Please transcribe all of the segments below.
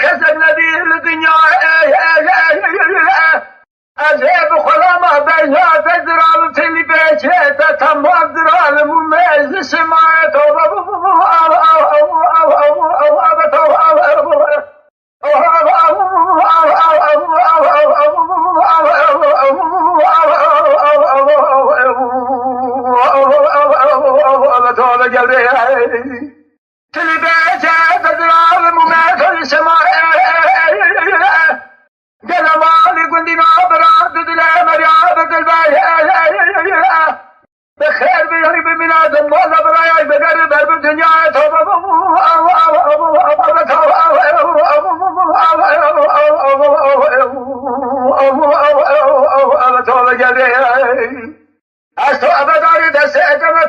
کسک ندید دنیا عجب خلما بیاد درال تلی بچه تمام درال ممزش ما توبه توبه gewre تلی بچه درال ممزش ما جلمال گندینا برات دل مریا بدل بای بخیر بیاری به میلاد مولا برای بگر بر دنیا توبه توبه gewre از تو ابداری دست ادم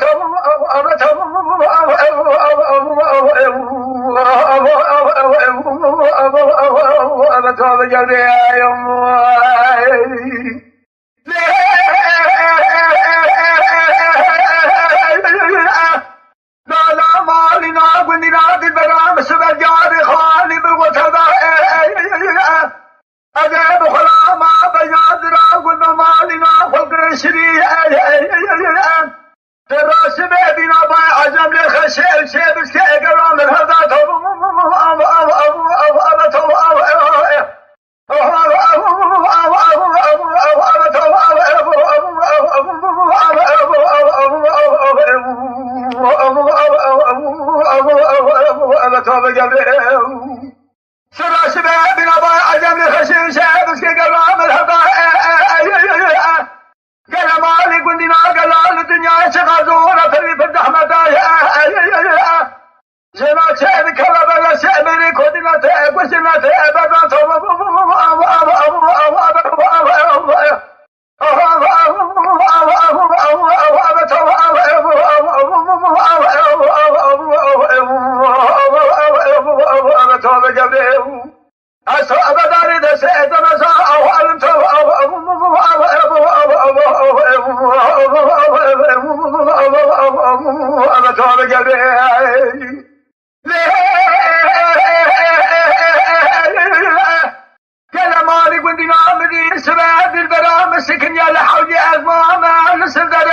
توبه gewre لا مالنا گندینا دل برام سبر جار خالی بالغتبا عجب خلاما بیاد را گل مالنا خلق شری دراس بینا با عجم لخشل شبس که اگرام الهدا توبه gewre سراش بینا با عجم لخشل شبس که اگرام الهدا گلمالی گندینا گلال دنیا چقدر فری پر دحمدای جنا چه کلبلا شمری کدینا ته گوشنا ته بدن توبه توبه gewre از ابداری دست ادمزا اوالم توبه gewre كلمالي قندنا مدين سباب البرام سكن يا لحوجي أزماما نسدر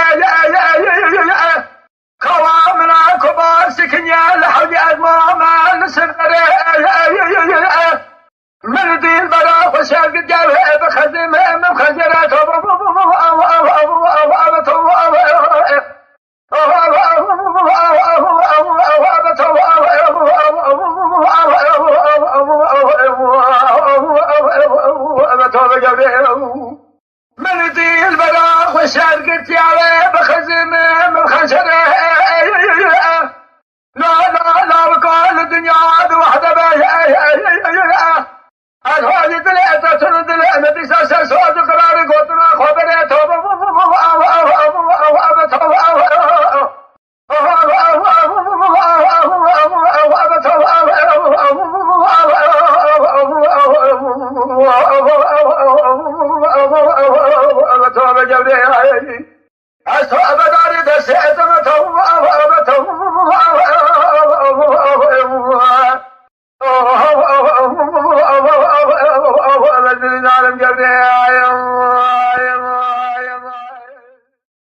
خوامنا كبار سكن يا لحوجي أزماما نسدر من دين برا فشاق الجوه بخزم من خزرات توبه gewre من دين برا وشاق الجوه بخزم من خزرات لا وقال الدنيا وحده الحاجة دلعة دلعة مدرسة سرسوة قرار قدنا خبرة توبة توبه gewre از تو ابداری دست ادم توبه